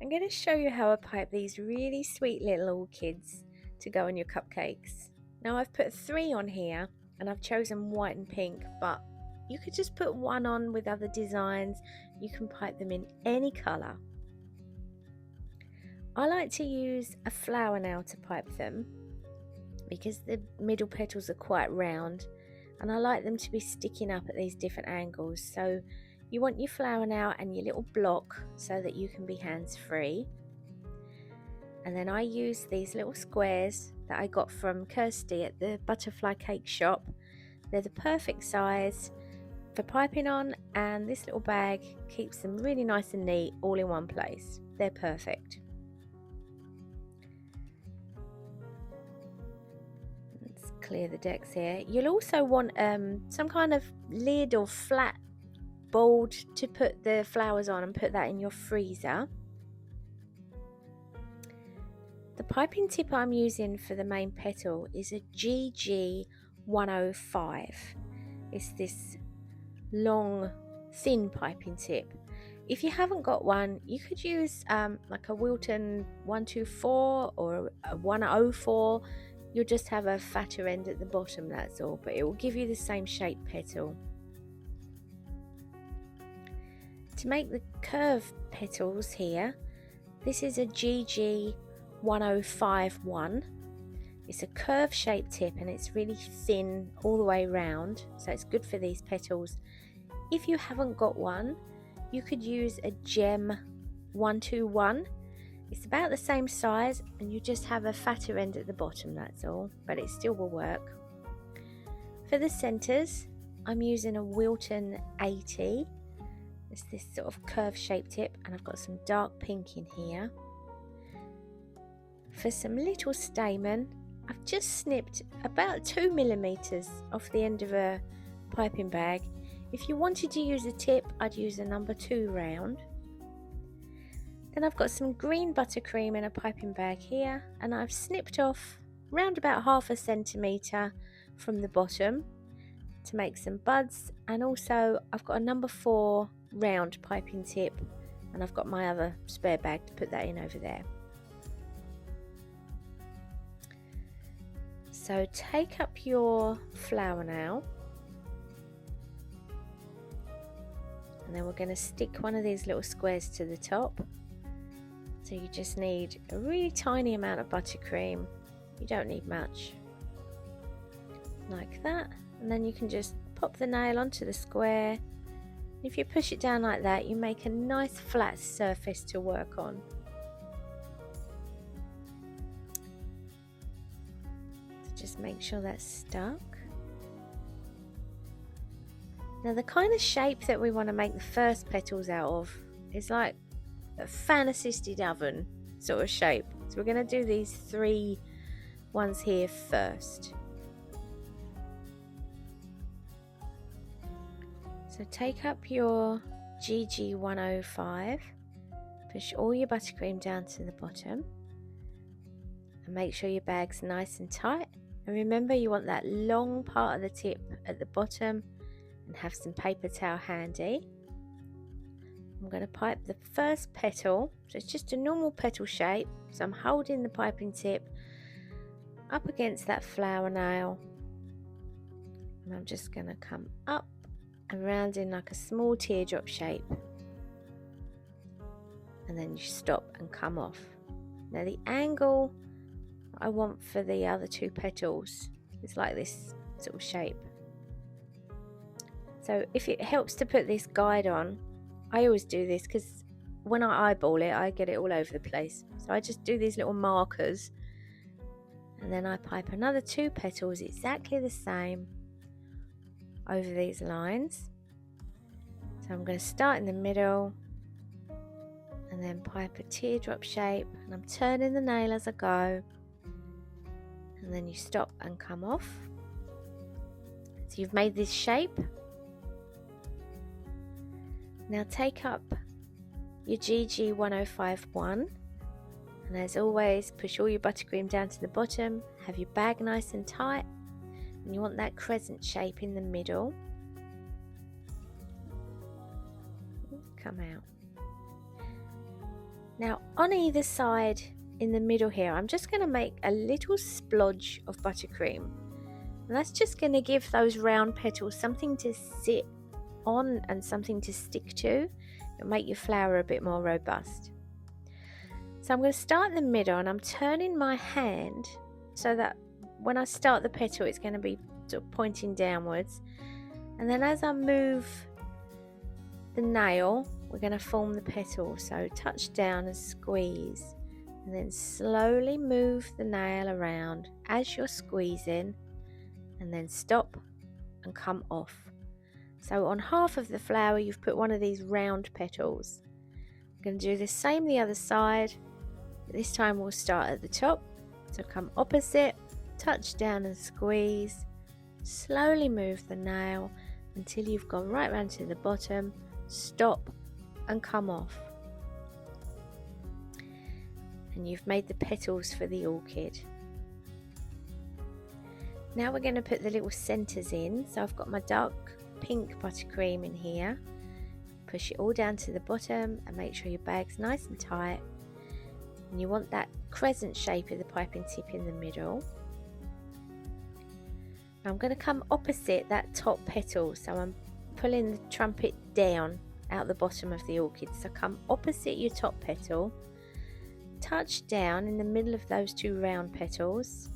I'm going to show you how I pipe these really sweet little orchids to go on your cupcakes. Now I've put 3 on here and I've chosen white and pink, but you could just put 1 on with other designs. You can pipe them in any colour. I like to use a flower nail to pipe them because the middle petals are quite round and I like them to be sticking up at these different angles. So you want your flower nail and your little block so that you can be hands free. And then I use these little squares that I got from Kirsty at the butterfly cake shop. They're the perfect size for piping on, and this little bag keeps them really nice and neat all in one place. They're perfect. Let's clear the decks here. You'll also want some kind of lid or flat bowl to put the flowers on and put that in your freezer. The piping tip I'm using for the main petal is a GG 105. It's this long, thin piping tip. If you haven't got one, you could use like a Wilton 124 or a 104. You'll just have a fatter end at the bottom, that's all, but it will give you the same shaped petal. To make the curved petals here, this is a GG 1051. It's a curve shaped tip and it's really thin all the way round, so it's good for these petals. If you haven't got one, you could use a gem 121. It's about the same size and you just have a fatter end at the bottom, that's all, but it still will work. For the centers, I'm using a Wilton 80. It's this sort of curve shaped tip and I've got some dark pink in here. For some little stamen, I've just snipped about 2mm off the end of a piping bag. If you wanted to use a tip, I'd use a number 2 round. Then I've got some green buttercream in a piping bag here, and I've snipped off round about 1/2 centimetre from the bottom to make some buds, and also I've got a number 4 round piping tip, and I've got my other spare bag to put that in over there. So take up your flower now, and then we're going to stick one of these little squares to the top. So you just need a really tiny amount of buttercream. You don't need much, like that, and then you can just pop the nail onto the square. If you push it down like that, you make a nice flat surface to work on. Just make sure that's stuck. Now the kind of shape that we want to make the first petals out of is like a fan assisted oven sort of shape. So we're going to do these 3 ones here first. So take up your GG 105, push all your buttercream down to the bottom, and make sure your bag's nice and tight. And remember, you want that long part of the tip at the bottom, and have some paper towel handy. I'm going to pipe the first petal, so it's just a normal petal shape. So I'm holding the piping tip up against that flower nail, and I'm just going to come up and round in like a small teardrop shape, and then you stop and come off. Now the angle I want for the other 2 petals is like this sort of shape. So if it helps to put this guide on, I always do this because when I eyeball it, I get it all over the place. So I just do these little markers, and then I pipe another 2 petals exactly the same over these lines. So I'm going to start in the middle and then pipe a teardrop shape, and I'm turning the nail as I go, and then you stop and come off. So you've made this shape. Now take up your GG 1051, and as always, push all your buttercream down to the bottom, have your bag nice and tight, and you want that crescent shape in the middle. Come out. Now on either side in the middle here, I'm just going to make a little splodge of buttercream, and that's just going to give those round petals something to sit on and something to stick to. It'll make your flower a bit more robust. So I'm going to start in the middle, and I'm turning my hand so that when I start the petal it's going to be sort of pointing downwards, and then as I move the nail we're going to form the petal. So touch down and squeeze, and then slowly move the nail around as you're squeezing, and then stop and come off. So on half of the flower you've put one of these round petals. I'm going to do the same the other side, but this time we'll start at the top. So come opposite, touch down and squeeze, slowly move the nail until you've gone right round to the bottom, stop and come off. And you've made the petals for the orchid. Now we're going to put the little centres in. So I've got my dark pink buttercream in here. Push it all down to the bottom and make sure your bag's nice and tight. And you want that crescent shape of the piping tip in the middle. Now I'm going to come opposite that top petal, so I'm pulling the trumpet down out the bottom of the orchid. So come opposite your top petal, touch down in the middle of those two round petals,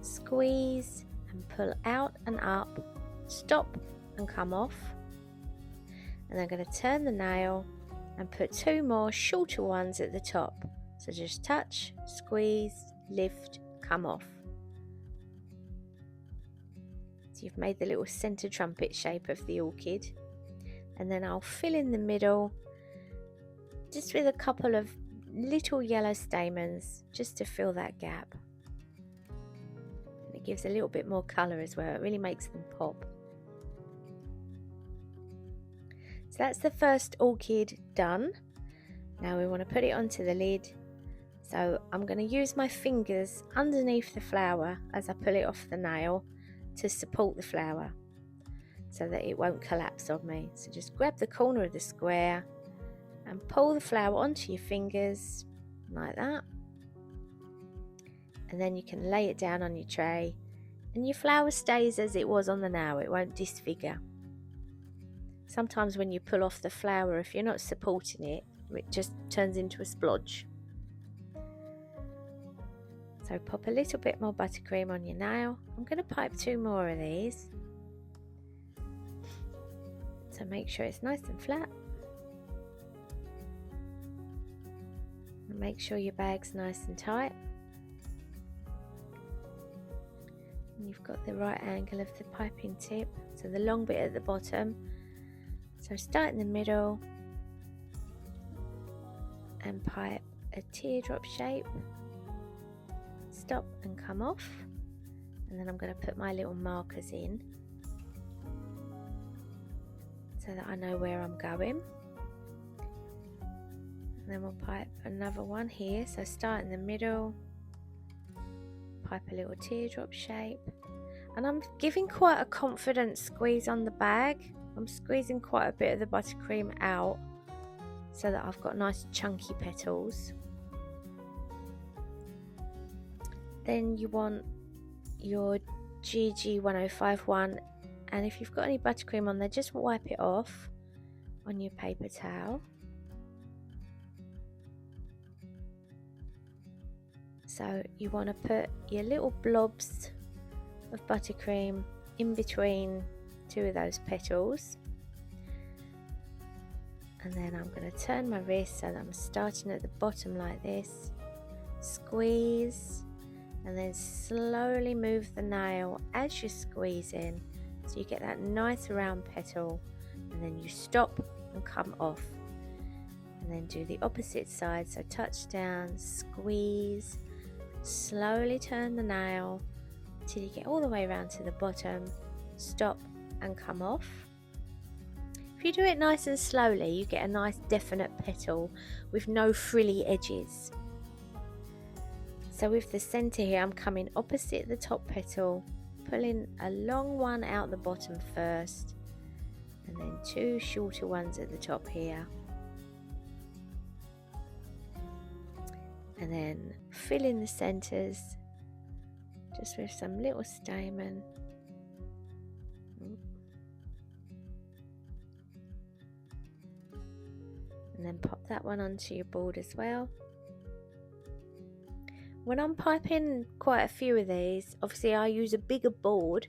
squeeze and pull out and up, stop and come off. And I'm going to turn the nail and put two more shorter ones at the top. So just touch, squeeze, lift, come off. So you've made the little centre trumpet shape of the orchid. And then I'll fill in the middle just with a couple of little yellow stamens just to fill that gap. And it gives a little bit more colour as well. It really makes them pop. So that's the first orchid done. Now we want to put it onto the lid. So I'm going to use my fingers underneath the flower as I pull it off the nail to support the flower so that it won't collapse on me. So just grab the corner of the square and pull the flower onto your fingers like that. And then you can lay it down on your tray and your flower stays as it was on the nail. It won't disfigure. Sometimes when you pull off the flower, if you're not supporting it, it just turns into a splodge. So pop a little bit more buttercream on your nail. I'm going to pipe two more of these. So make sure it's nice and flat. And make sure your bag's nice and tight. And you've got the right angle of the piping tip. So the long bit at the bottom. So start in the middle and pipe a teardrop shape. Stop and come off, and then I'm going to put my little markers in so that I know where I'm going. And then we'll pipe another one here. So start in the middle, pipe a little teardrop shape, and I'm giving quite a confident squeeze on the bag. I'm squeezing quite a bit of the buttercream out so that I've got nice chunky petals. Then you want your GG1051, and if you've got any buttercream on there, just wipe it off on your paper towel. So you want to put your little blobs of buttercream in between two of those petals, and then I'm going to turn my wrist so that I'm starting at the bottom like this, squeeze, and then slowly move the nail as you're squeezing so you get that nice round petal, and then you stop and come off, and then do the opposite side. So touch down, squeeze, slowly turn the nail until you get all the way around to the bottom, stop and come off. If you do it nice and slowly, you get a nice definite petal with no frilly edges. So with the centre here, I'm coming opposite the top petal, pulling a long one out the bottom first, and then two shorter ones at the top here. And then fill in the centres just with some little stamen. And then pop that one onto your board as well. When I'm piping quite a few of these, obviously I use a bigger board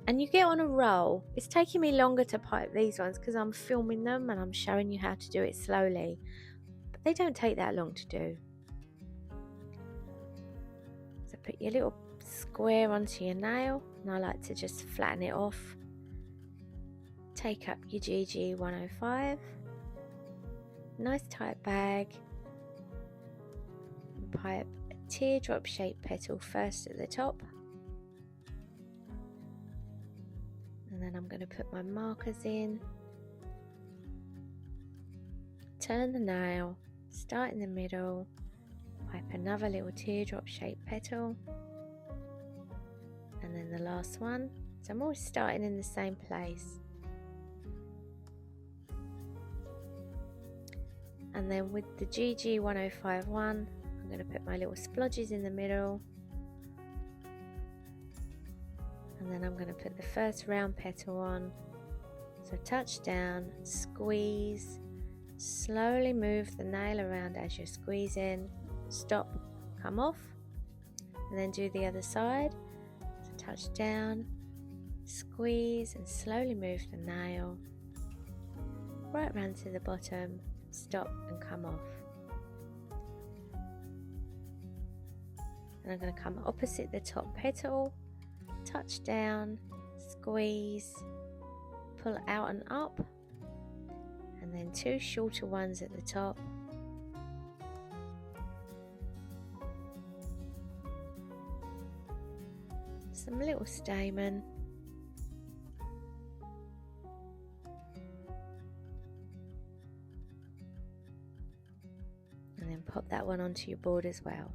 and you get on a roll. It's taking me longer to pipe these ones because I'm filming them and I'm showing you how to do it slowly, but they don't take that long to do. So put your little square onto your nail, and I like to just flatten it off. Take up your GG 105, nice tight bag, and pipe a teardrop shaped petal first at the top, and then I'm going to put my markers in, turn the nail, start in the middle, pipe another little teardrop shaped petal, and then the last one. So I'm always starting in the same place. And then with the GG 1051, I'm going to put my little splodges in the middle, and then I'm going to put the first round petal on. So touch down, squeeze, slowly move the nail around as you're squeezing, stop, come off, and then do the other side. So touch down, squeeze, and slowly move the nail right round to the bottom, stop and come off. And I'm going to come opposite the top petal, touch down, squeeze, pull out and up, and then two shorter ones at the top. Some little stamen. And then pop that one onto your board as well.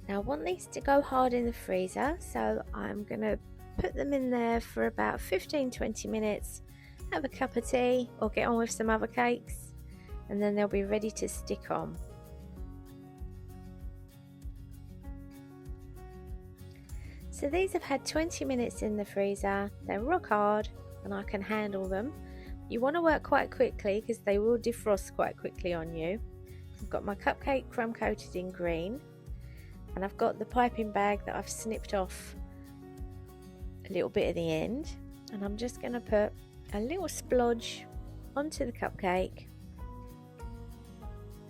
Now I want these to go hard in the freezer, so I'm going to put them in there for about 15-20 minutes, have a cup of tea or get on with some other cakes, and then they'll be ready to stick on. So these have had 20 minutes in the freezer, they're rock hard and I can handle them. You want to work quite quickly because they will defrost quite quickly on you. I've got my cupcake crumb coated in green, and I've got the piping bag that I've snipped off a little bit at the end, and I'm just going to put a little splodge onto the cupcake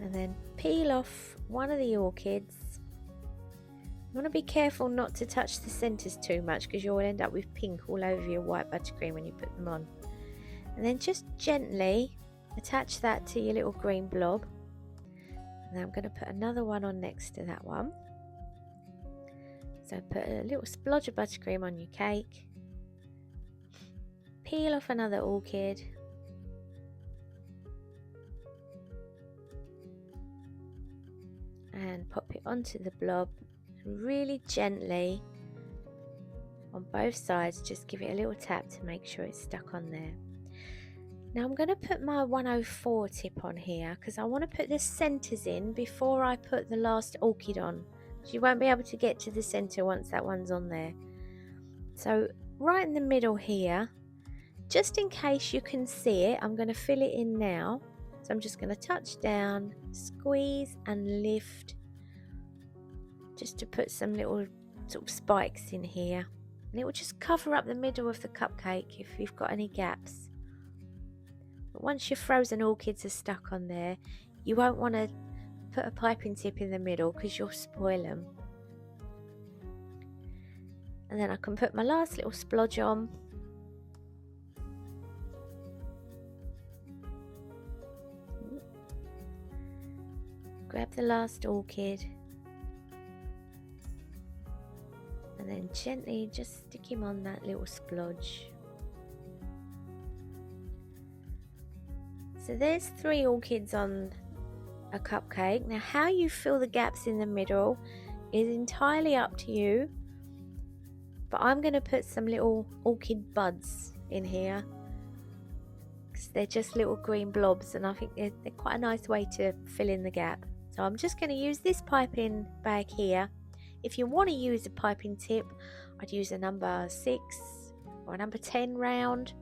and then peel off one of the orchids. You want to be careful not to touch the centres too much because you'll end up with pink all over your white buttercream when you put them on. And then just gently attach that to your little green blob. And then I'm going to put another one on next to that one. So put a little splodge of buttercream on your cake. Peel off another orchid. And pop it onto the blob. Really gently on both sides, just give it a little tap to make sure it's stuck on there. Now I'm going to put my 104 tip on here because I want to put the centres in before I put the last orchid on. So you won't be able to get to the centre once that one's on there. So right in the middle here, just in case you can see it, I'm going to fill it in now. So I'm just going to touch down, squeeze and lift, just to put some little sort of spikes in here, and it will just cover up the middle of the cupcake if you've got any gaps. But once your frozen orchids are stuck on there, you won't want to put a piping tip in the middle because you'll spoil them. And then I can put my last little splodge on. Grab the last orchid. And then gently just stick him on that little splodge. So there's 3 orchids on a cupcake. Now how you fill the gaps in the middle is entirely up to you, but I'm going to put some little orchid buds in here They're just little green blobs, and I think they're quite a nice way to fill in the gap. So I'm just going to use this piping bag here. If you want to use a piping tip, I'd use a number 6 or a number 10 round.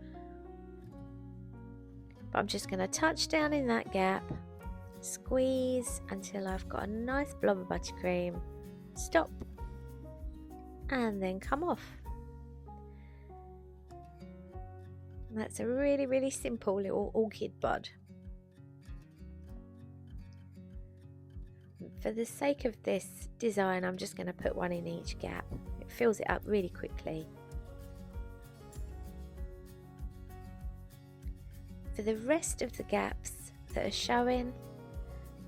But I'm just going to touch down in that gap, squeeze until I've got a nice blob of buttercream, stop, and then come off. And that's a really, really simple little orchid bud. For the sake of this design, I'm just going to put one in each gap. It fills it up really quickly. For the rest of the gaps that are showing,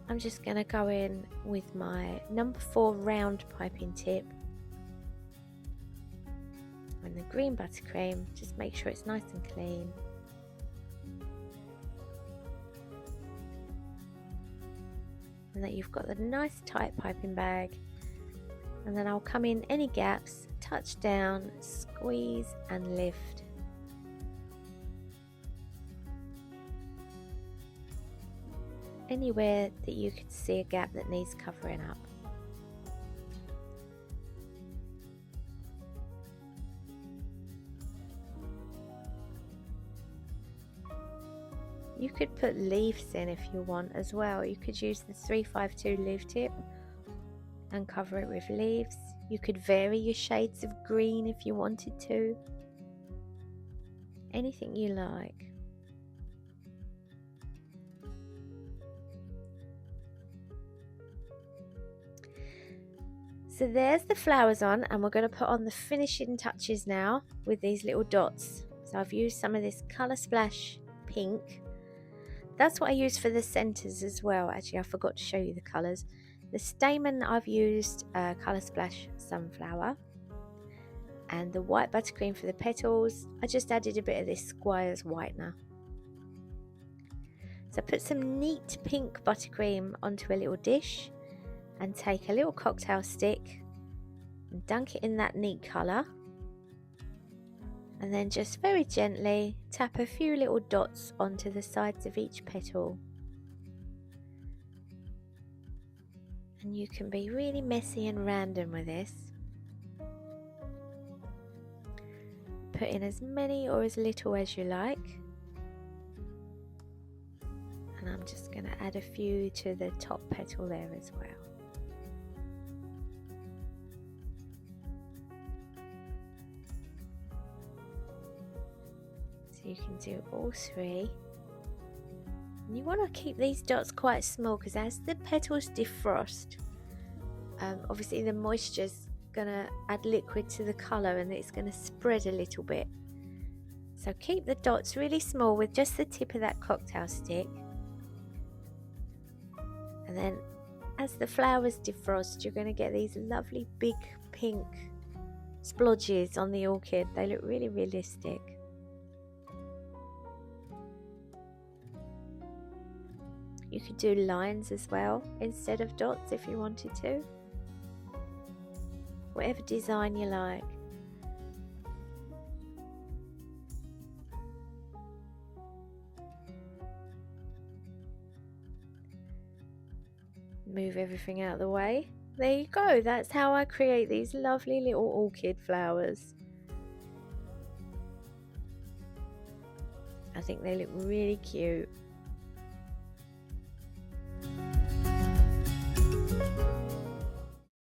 I'm just going to go in with my number 4 round piping tip and the green buttercream. Just make sure it's nice and clean. And that you've got the nice tight piping bag, and then I'll come in any gaps, touch down, squeeze and lift. Anywhere that you could see a gap that needs covering up. You could put leaves in if you want as well. You could use the 352 leaf tip and cover it with leaves. You could vary your shades of green if you wanted to. Anything you like. So there's the flowers on, and we're going to put on the finishing touches now with these little dots. So I've used some of this Colour Splash pink. That's what I use for the centres as well. Actually, I forgot to show you the colours. The stamen I've used Colour Splash Sunflower, and the white buttercream for the petals. I just added a bit of this Squire's whitener. So put some neat pink buttercream onto a little dish and take a little cocktail stick and dunk it in that neat colour, and then just very gently tap a few little dots onto the sides of each petal. And you can be really messy and random with this. Put in as many or as little as you like. And I'm just going to add a few to the top petal there as well. So you can do all 3. And you want to keep these dots quite small, because as the petals defrost, obviously the moisture's going to add liquid to the colour and it's going to spread a little bit. So keep the dots really small with just the tip of that cocktail stick. And then as the flowers defrost, you're going to get these lovely big pink splodges on the orchid. They look really realistic. You could do lines as well instead of dots if you wanted to. Whatever design you like. Move everything out of the way. There you go. That's how I create these lovely little orchid flowers. I think they look really cute.